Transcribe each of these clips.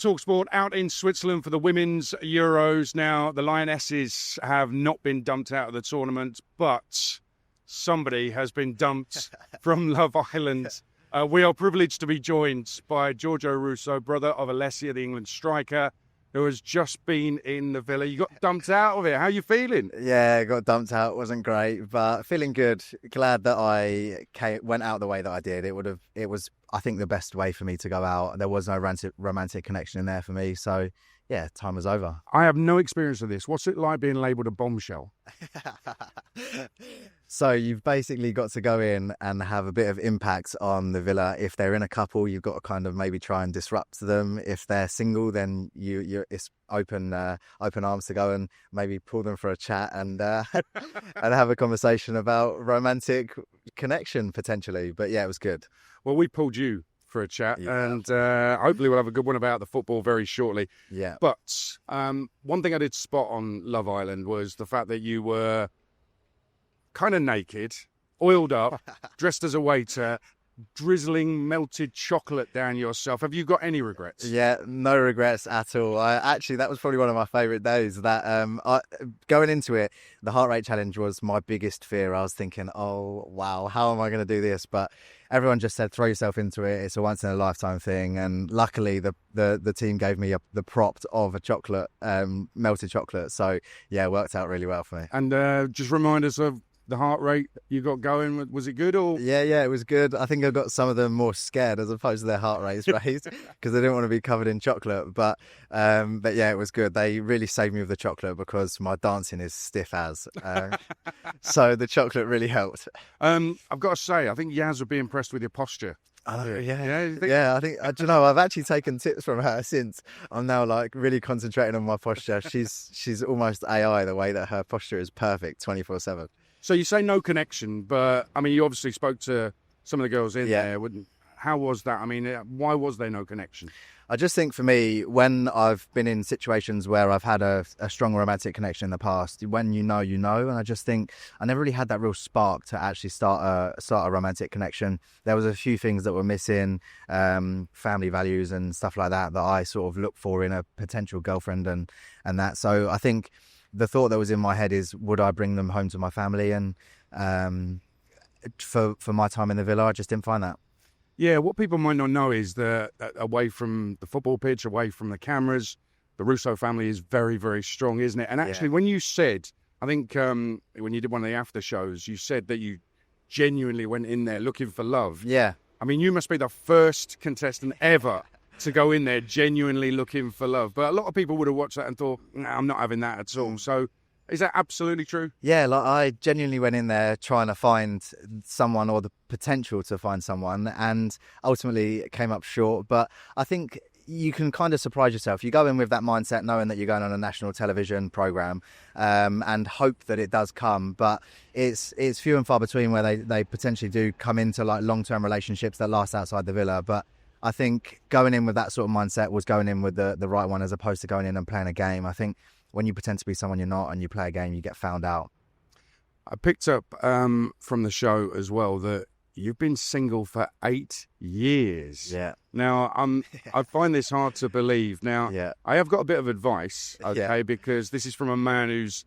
talkSPORT out in Switzerland for the Women's Euros. Now, the Lionesses have not been dumped out of the tournament, but somebody has been dumped from Love Island. We are privileged to be joined by Giorgio Russo, brother of Alessia, the England striker, who has just been in the villa. You got dumped out of it. How are you feeling? Yeah, got dumped out. Wasn't great, but feeling good. Glad that I went out the way that I did. It was, I think, the best way for me to go out. There was no romantic connection in there for me. So, yeah, time was over. I have no experience of this. What's it like being labelled a bombshell? So you've basically got to go in and have a bit of impact on the villa. If they're in a couple, you've got to kind of maybe try and disrupt them. If they're single, then it's open arms to go and maybe pull them for a chat and and have a conversation about romantic connection potentially. But yeah, it was good. Well, we pulled you for a chat, yeah. And hopefully we'll have a good one about the football very shortly. Yeah. But one thing I did spot on Love Island was the fact that you were kind of naked, oiled up, dressed as a waiter, drizzling melted chocolate down yourself. Have you got any regrets? Yeah, no regrets at all. That was probably one of my favourite days. That going into it, the heart rate challenge was my biggest fear. I was thinking, oh wow, how am I going to do this? But everyone just said, throw yourself into it. It's a once in a lifetime thing. And luckily, the team gave me the prop of a chocolate, melted chocolate. So yeah, it worked out really well for me. And just remind us of the heart rate you got going. Was it good or? Yeah, it was good. I think I got some of them more scared as opposed to their heart rates raised because they didn't want to be covered in chocolate. But yeah, it was good. They really saved me with the chocolate because my dancing is stiff as. So the chocolate really helped. I've got to say, I think Yaz would be impressed with your posture. Yeah. I think I don't know. I've actually taken tips from her since. I'm now like really concentrating on my posture. She's almost AI the way that her posture is perfect 24/7. So you say no connection, but I mean, you obviously spoke to some of the girls in there. How was that? I mean, why was there no connection? I just think for me, when I've been in situations where I've had a strong romantic connection in the past, when you know, and I just think I never really had that real spark to actually start a romantic connection. There was a few things that were missing, family values and stuff like that I sort of look for in a potential girlfriend and that. So I think the thought that was in my head is, would I bring them home to my family? And for my time in the villa, I just didn't find that. Yeah, what people might not know is that away from the football pitch, away from the cameras, the Russo family is very, very strong, isn't it? And actually, when you said, I think when you did one of the after shows, you said that you genuinely went in there looking for love. Yeah. I mean, you must be the first contestant ever to go in there genuinely looking for love. But a lot of people would have watched that and thought, nah, I'm not having that at all. So is that absolutely true? Yeah, like I genuinely went in there trying to find someone or the potential to find someone, and ultimately it came up short. But I think you can kind of surprise yourself. You go in with that mindset knowing that you're going on a national television programme and hope that it does come. But it's few and far between where they potentially do come into like long-term relationships that last outside the villa. But I think going in with that sort of mindset was going in with the right one as opposed to going in and playing a game. I think when you pretend to be someone you're not and you play a game, you get found out. I picked up from the show as well that you've been single for 8 years. Yeah. Now, I find this hard to believe. Now, I have got a bit of advice, okay, because this is from a man who's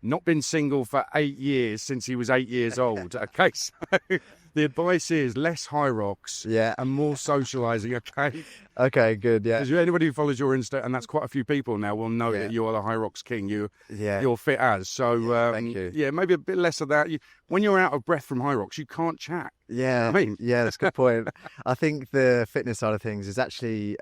not been single for 8 years since he was 8 years old. Okay, so the advice is less high rocks and more socialising, okay? Okay, good, yeah. Because anybody who follows your Insta, and that's quite a few people now, will know that you are the high rocks king. You're fit as. So, thank you. Yeah, maybe a bit less of that. When you're out of breath from high rocks, you can't chat. Yeah, that's a good point. I think the fitness side of things is actually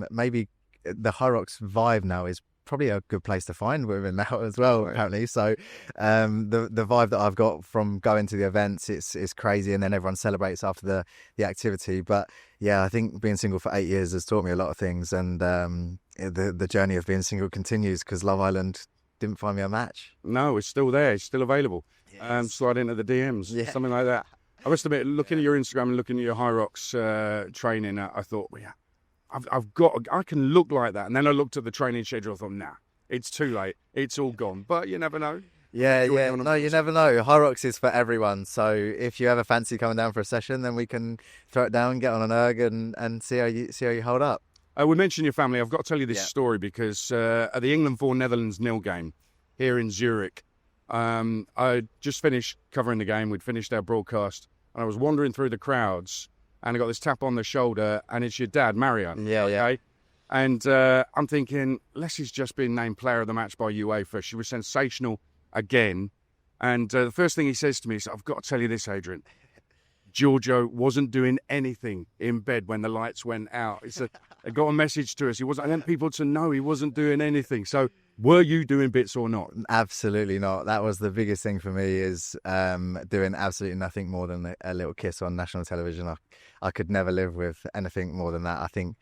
maybe the high rocks vibe now is probably a good place to find women now as well, apparently. So the vibe that I've got from going to the events, it's crazy, and then everyone celebrates after the activity. But yeah, I think being single for 8 years has taught me a lot of things, and the journey of being single continues because Love Island didn't find me a match. No, it's still there. It's still available. Yes. Slide into the DMs, something like that. I must admit, looking at your Instagram and looking at your high rocks training, I thought, I can look like that. And then I looked at the training schedule. I thought, nah, it's too late. It's all gone. But you never know. Yeah. No, you never know. High rocks is for everyone. So if you ever fancy coming down for a session, then we can throw it down, get on an erg, and see how you hold up. We mentioned your family. I've got to tell you this Yeah. story because at the England 4 Netherlands 0 game here in Zurich, I just finished covering the game. We'd finished our broadcast, and I was wandering through the crowds, and I got this tap on the shoulder, and it's your dad, Mario. Yeah, yeah. Okay? And I'm thinking, Leslie's just been named player of the match by UEFA. She was sensational again. And the first thing he says to me is, I've got to tell you this, Adrian. Giorgio wasn't doing anything in bed when the lights went out. He said, I got a message to us. He wasn't. I want people to know he wasn't doing anything. So were you doing bits or not? Absolutely not. That was the biggest thing for me, is doing absolutely nothing more than a little kiss on national television. I could never live with anything more than that. I think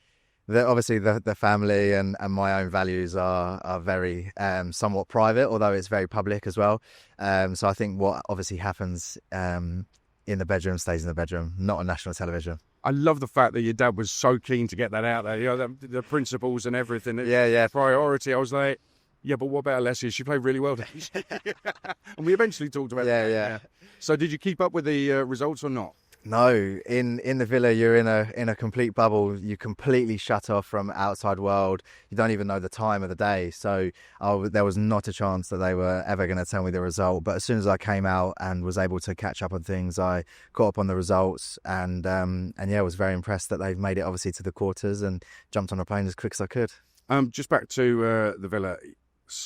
that obviously the family and my own values are very somewhat private, although it's very public as well. So I think what obviously happens in the bedroom stays in the bedroom, not on national television. I love the fact that your dad was so keen to get that out there. You know, the principles and everything. Yeah. Priority. I was like, yeah, but what about Alessia? She played really well. And we eventually talked about that. Yeah. So did you keep up with the results or not? No, in the villa you're in a complete bubble. You completely shut off from outside world. You don't even know the time of the day. So there was not a chance that they were ever going to tell me the result. But as soon as I came out and was able to catch up on things, I got up on the results and yeah, I was very impressed that they've made it obviously to the quarters and jumped on a plane as quick as I could. Just back to the villa.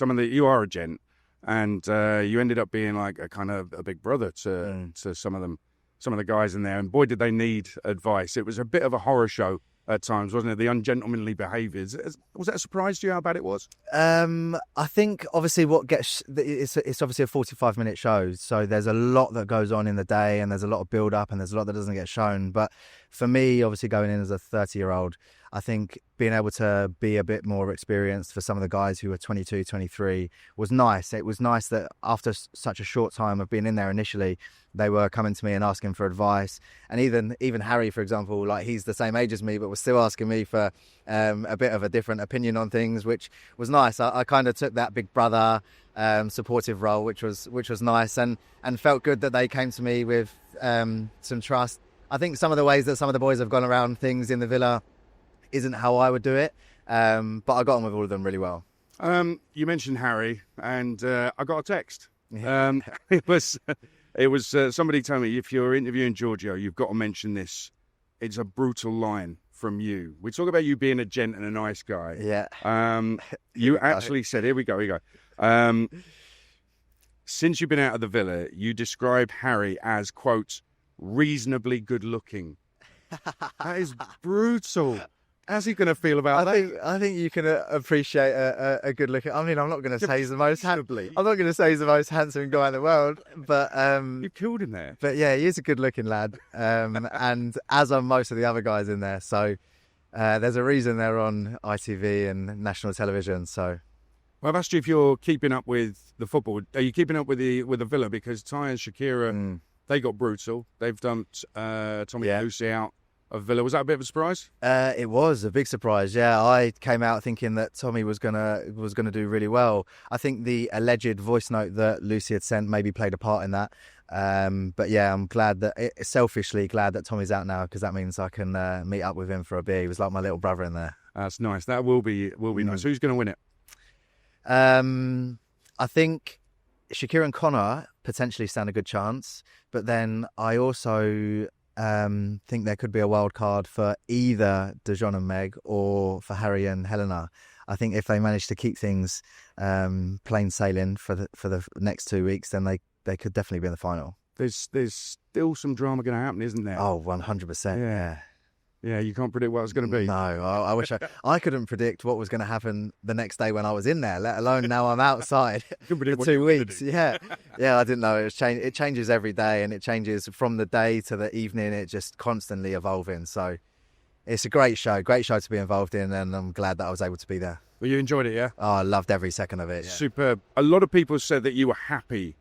You are a gent, and you ended up being like a kind of a big brother to some of them. Some of the guys in there, and boy, did they need advice. It was a bit of a horror show at times, wasn't it? The ungentlemanly behaviours. Was that a surprise to you how bad it was? I think obviously it's obviously a 45-minute show, so there's a lot that goes on in the day, and there's a lot of build up, and there's a lot that doesn't get shown. But for me, obviously going in as a 30-year-old, I think being able to be a bit more experienced for some of the guys who were 22, 23 was nice. It was nice that after such a short time of being in there initially, they were coming to me and asking for advice. And even Harry, for example, like he's the same age as me, but was still asking me for a bit of a different opinion on things, which was nice. I kind of took that big brother supportive role, which was nice, and felt good that they came to me with some trust. I think some of the ways that some of the boys have gone around things in the villa isn't how I would do it, but I got on with all of them really well. You mentioned Harry, and I got a text. It was somebody told me, if you're interviewing Giorgio, you've got to mention this. It's a brutal line from you. We talk about you being a gent and a nice guy. Yeah. You actually said, here we go. Since you've been out of the villa, you described Harry as, quote, reasonably good looking. That is brutal. How's he going to feel about that? I think you can appreciate a good look. I mean, I'm not going to say he's the most I'm not going to say he's the most handsome guy in the world, but you killed him there. But yeah, he is a good looking lad, and as are most of the other guys in there. So there's a reason they're on ITV and national television. So, well, I've asked you if you're keeping up with the football. Are you keeping up with the villa, because Ty and Shakira they got brutal. They've dumped Tommy and Lucy out of Villa. Was that a bit of a surprise? It was a big surprise. Yeah, I came out thinking that Tommy was gonna do really well. I think the alleged voice note that Lucy had sent maybe played a part in that. But yeah, I'm selfishly glad that Tommy's out now, because that means I can meet up with him for a beer. He was like my little brother in there. That's nice. That will be nice. Who's going to win it? I think Shakira and Connor potentially stand a good chance, but then I also think there could be a wild card for either Dejon and Meg or for Harry and Helena. I think if they manage to keep things plain sailing for the next 2 weeks, then they could definitely be in the final. There's still some drama going to happen, isn't there? Oh, 100%. Yeah, you can't predict what it's going to be. No, I wish I couldn't predict what was going to happen the next day when I was in there, let alone now I'm outside for 2 weeks. Yeah, I didn't know. It changes every day, and it changes from the day to the evening. It's just constantly evolving. So it's a great show to be involved in, and I'm glad that I was able to be there. Well, you enjoyed it, yeah? Oh, I loved every second of it. Yeah. Superb. A lot of people said that you were happy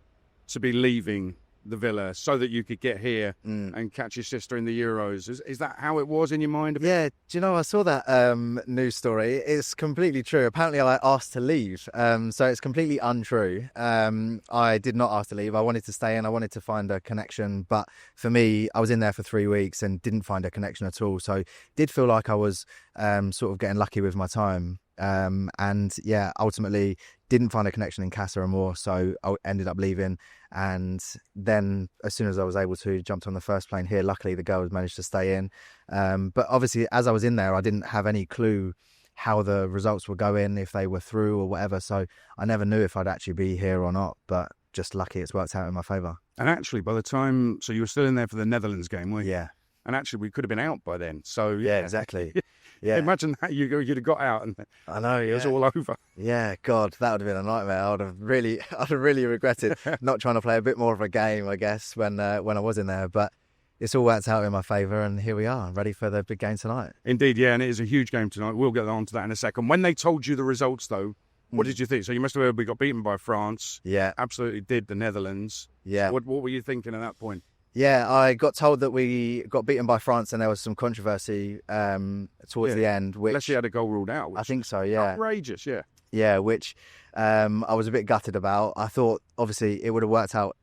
to be leaving the villa so that you could get here and catch your sister in the Euros. Is that how it was in your mind? Yeah, do you know, I saw that news story. It's completely true. Apparently I asked to leave, so it's completely untrue. I did not ask to leave. I wanted to stay in. I wanted to find a connection, but for me, I was in there for 3 weeks and didn't find a connection at all. So did feel like I was sort of getting lucky with my time. And yeah, ultimately didn't find a connection in Casa Amor, so I ended up leaving. And then as soon as I was able to, jumped on the first plane here. Luckily the girls managed to stay in, but obviously as I was in there I didn't have any clue how the results were going, if they were through or whatever, so I never knew if I'd actually be here or not, but just lucky it's worked out in my favour. And actually by the time, so you were still in there for the Netherlands game, weren't you? Yeah. And actually we could have been out by then, so yeah, exactly. Yeah, imagine that you'd have got out and I know it was all over. Yeah, God, that would have been a nightmare. I'd have really regretted not trying to play a bit more of a game, I guess, when I was in there. But it's all worked out in my favour, and here we are, ready for the big game tonight. Indeed, yeah, and it is a huge game tonight. We'll get on to that in a second. When they told you the results, though, what did you think? So you must have heard we got beaten by France. Yeah, absolutely did the Netherlands. Yeah. What were you thinking at that point? Yeah, I got told that we got beaten by France and there was some controversy towards the end. Which Alessia had a goal ruled out. I think so, yeah. Outrageous, yeah. Yeah, which I was a bit gutted about. I thought, obviously, it would have worked out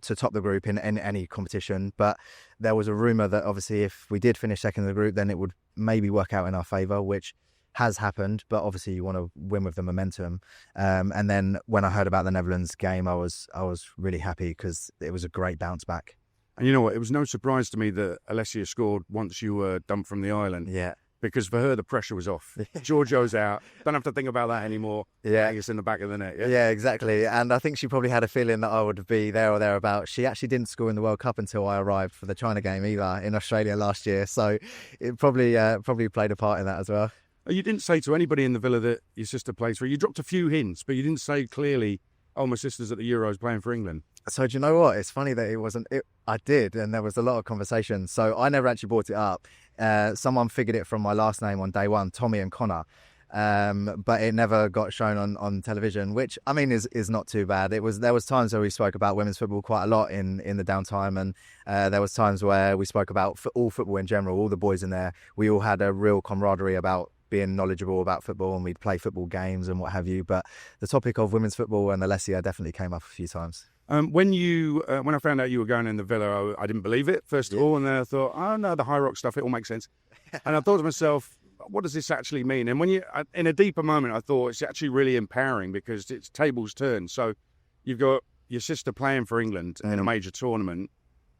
to top the group in any competition. But there was a rumour that, obviously, if we did finish second in the group, then it would maybe work out in our favour, which has happened. But obviously, you want to win with the momentum. And then when I heard about the Netherlands game, I was really happy because it was a great bounce back. And you know what? It was no surprise to me that Alessia scored once you were dumped from the island. Yeah. Because for her, the pressure was off. Giorgio's out. Don't have to think about that anymore. Yeah. It's in the back of the net. Yeah? Yeah, exactly. And I think she probably had a feeling that I would be there or thereabouts. She actually didn't score in the World Cup until I arrived for the China game either in Australia last year. So it probably played a part in that as well. You didn't say to anybody in the villa that your sister plays for. You dropped a few hints, but you didn't say clearly, oh, my sister's at the Euros playing for England. So do you know what? It's funny that it wasn't. I did, and there was a lot of conversation. So I never actually brought it up. Someone figured it from my last name on day one, Tommy and Connor, but it never got shown on television, which I mean is not too bad. There was times where we spoke about women's football quite a lot in the downtime, and there was times where we spoke about all football in general. All the boys in there, we all had a real camaraderie about being knowledgeable about football, and we'd play football games and what have you. But the topic of women's football and Alessia definitely came up a few times. When I found out you were going in the villa, I didn't believe it, first of all, and then I thought, oh no, the high rock stuff, it all makes sense. And I thought to myself, what does this actually mean? And when in a deeper moment, I thought it's actually really empowering because it's tables turned. So you've got your sister playing for England in a major tournament,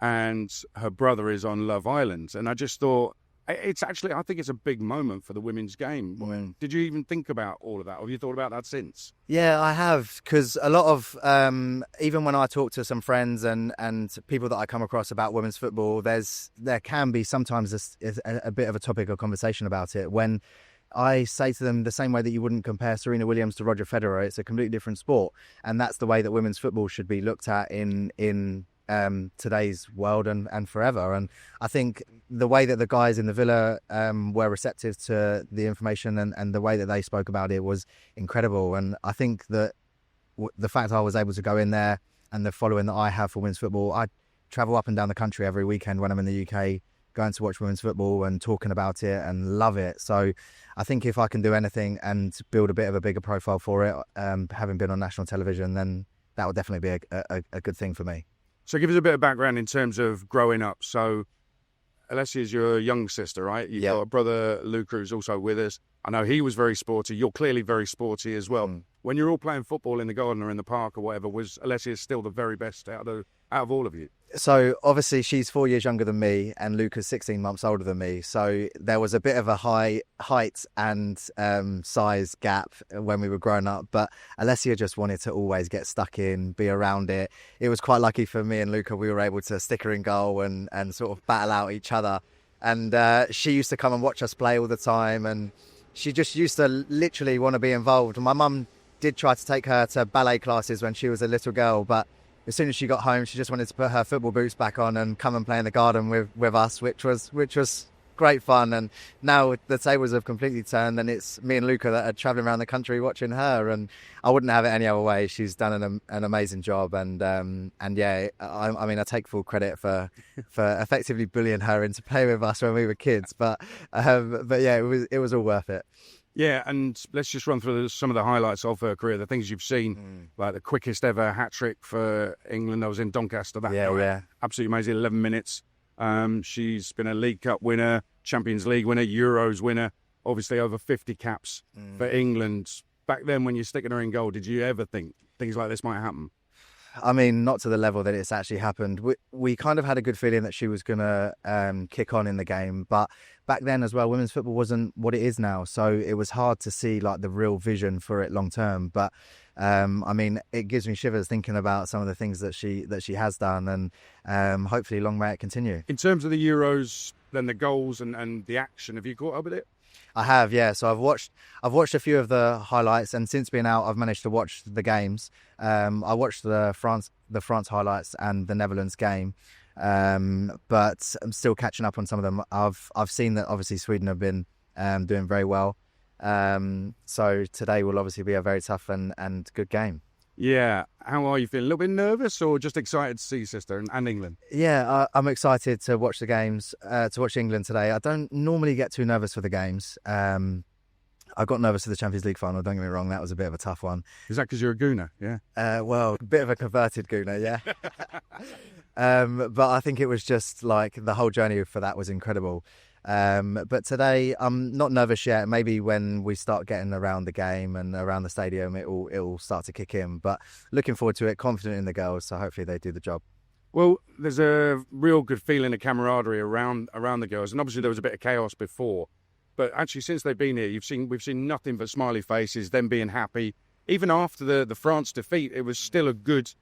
and her brother is on Love Island, and I just thought, it's actually, I think it's a big moment for the women's game. Did you even think about all of that? Or have you thought about that since? Yeah, I have, because a lot of, even when I talk to some friends and people that I come across about women's football, there can be sometimes a bit of a topic of conversation about it. When I say to them the same way that you wouldn't compare Serena Williams to Roger Federer, it's a completely different sport. And that's the way that women's football should be looked at in today's world and forever. And I think the way that the guys in the villa were receptive to the information and the way that they spoke about it was incredible. And I think that the fact I was able to go in there and the following that I have for women's football, I travel up and down the country every weekend when I'm in the UK, going to watch women's football and talking about it and love it. So I think if I can do anything and build a bit of a bigger profile for it, having been on national television, then that would definitely be a good thing for me. So give us a bit of background in terms of growing up. So Alessia is your young sister, right? You've got a brother, Luca, who's also with us. I know he was very sporty. You're clearly very sporty as well. When you're all playing football in the garden or in the park or whatever, was Alessia still the very best out of all of you? So obviously she's 4 years younger than me and Luca's 16 months older than me. So there was a bit of a height and size gap when we were growing up. But Alessia just wanted to always get stuck in, be around it. It was quite lucky for me and Luca. We were able to stick her in goal and sort of battle out each other. And she used to come and watch us play all the time. And she just used to literally want to be involved. My mum did try to take her to ballet classes when she was a little girl, but as soon as she got home, she just wanted to put her football boots back on and come and play in the garden with us, which was great fun. And now the tables have completely turned, and it's me and Luca that are travelling around the country watching her. And I wouldn't have it any other way. She's done an amazing job, and yeah, I mean, I take full credit for effectively bullying her into playing with us when we were kids. But yeah, it was all worth it. Yeah, and let's just run through some of the highlights of her career, the things you've seen, like the quickest ever hat-trick for England. That was in Doncaster. Yeah. Absolutely amazing, 11 minutes. She's been a League Cup winner, Champions League winner, Euros winner, obviously over 50 caps for England. Back then, when you're sticking her in goal, did you ever think things like this might happen? I mean, not to the level that it's actually happened. We kind of had a good feeling that she was going to kick on in the game. But back then as well, women's football wasn't what it is now. So it was hard to see like the real vision for it long term. But I mean, it gives me shivers thinking about some of the things that she has done. And hopefully long may it continue. In terms of the Euros, then the goals and the action, have you caught up with it? I have, yeah. So I've watched a few of the highlights, and since being out, I've managed to watch the games. I watched the France highlights and the Netherlands game, but I'm still catching up on some of them. I've seen that obviously Sweden have been doing very well. So today will obviously be a very tough and good game. Yeah. How are you feeling? A little bit nervous or just excited to see your sister and England? Yeah, I'm excited to watch the games, to watch England today. I don't normally get too nervous for the games. I got nervous for the Champions League final, don't get me wrong. That was a bit of a tough one. Is that because you're a gooner? Yeah. Well, a bit of a converted gooner, yeah. But I think it was just like the whole journey for that was incredible. But today I'm not nervous yet. Maybe when we start getting around the game and around the stadium, it'll start to kick in. But looking forward to it, confident in the girls, so hopefully they do the job. Well, there's a real good feeling of camaraderie around the girls, and obviously there was a bit of chaos before. But actually, since they've been here, we've seen nothing but smiley faces, them being happy. Even after the France defeat, it was still a good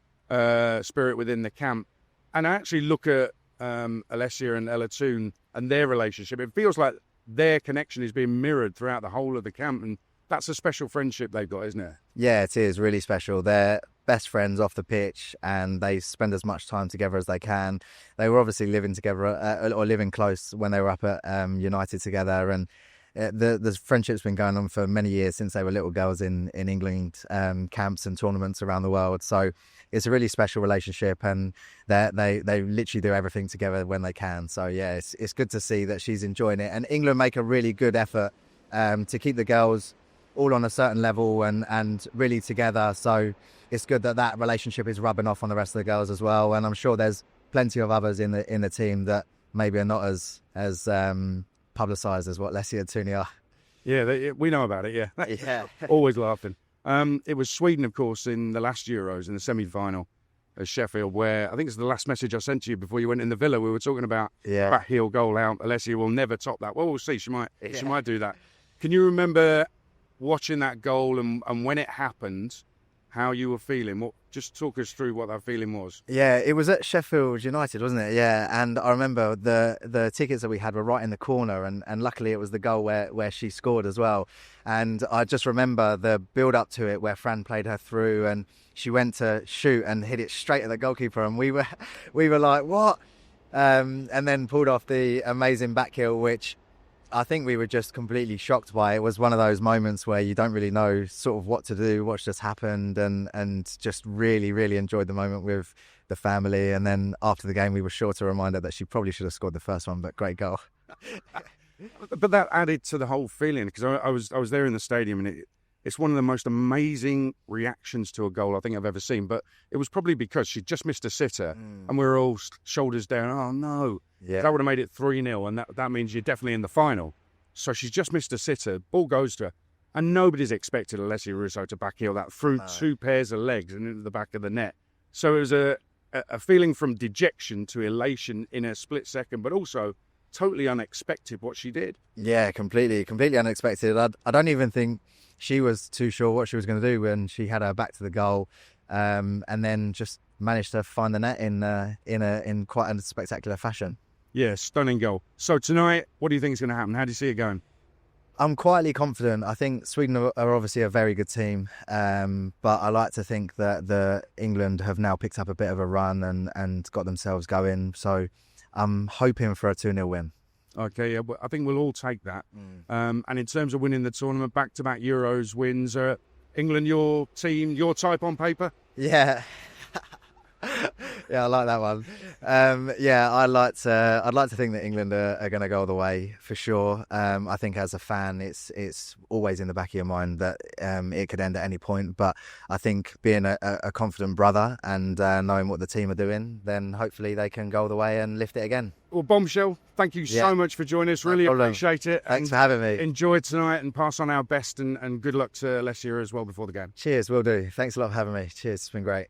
spirit within the camp. And I actually look at Alessia and Ella Toon and their relationship. It feels like their connection is being mirrored throughout the whole of the camp, and that's a special friendship they've got, isn't it? Yeah, it is really special. They're best friends off the pitch, and they spend as much time together as they can. They were obviously living together or living close when they were up at United together, and the friendship's been going on for many years since they were little girls in England camps and tournaments around the world. So it's a really special relationship, and they literally do everything together when they can. So yeah, it's good to see that she's enjoying it, and England make a really good effort to keep the girls all on a certain level and really together. So it's good that relationship is rubbing off on the rest of the girls as well. And I'm sure there's plenty of others in the team that maybe are not as publicised as what Alessia and Tuni are. Yeah, we know about it, yeah. Yeah. Always laughing. It was Sweden, of course, in the last Euros, in the semi-final at Sheffield, where I think it's the last message I sent to you before you went in the villa. We were talking about backheel goal out. Alessia will never top that. Well, we'll see. She might do that. Can you remember watching that goal and when it happened, how you were feeling? Just talk us through what that feeling was. Yeah, it was at Sheffield United, wasn't it? Yeah, and I remember the tickets that we had were right in the corner, and luckily it was the goal where she scored as well. And I just remember the build up to it where Fran played her through, and she went to shoot and hit it straight at the goalkeeper, and we were like, what? And then pulled off the amazing backheel, which I think we were just completely shocked by. It was one of those moments where you don't really know sort of what to do, what's just happened, and just really, really enjoyed the moment with the family. And then after the game, we were sure to remind her that she probably should have scored the first one, but great goal. But that added to the whole feeling, because I was there in the stadium, and it's one of the most amazing reactions to a goal I think I've ever seen. But it was probably because she just missed a sitter, and we were all shoulders down. Oh no! Yeah. That would have made it 3-0, and that means you're definitely in the final. So she's just missed a sitter. Ball goes to her, and nobody's expected Alessia Russo to backheel that through two pairs of legs and into the back of the net. So it was a feeling from dejection to elation in a split second, but also totally unexpected what she did. Yeah, completely unexpected. I don't even think she was too sure what she was going to do when she had her back to the goal, and then just managed to find the net in quite a spectacular fashion. Yeah, stunning goal. So tonight, what do you think is going to happen? How do you see it going? I'm quietly confident. I think Sweden are obviously a very good team, but I like to think that the England have now picked up a bit of a run and got themselves going. So I'm hoping for a 2-0 win. Okay, yeah, I think we'll all take that. And in terms of winning the tournament, back-to-back Euros wins, England, your team, your type on paper? Yeah. Yeah, I like that one. Yeah, I'd like to think that England are going to go all the way for sure. I think as a fan, it's always in the back of your mind that it could end at any point. But I think being a confident brother and knowing what the team are doing, then hopefully they can go all the way and lift it again. Well, Bombshell, thank you so much for joining us. Really appreciate it. Thanks for having me. Enjoy tonight and pass on our best and good luck to Alessia as well before the game. Cheers, will do. Thanks a lot for having me. Cheers, it's been great.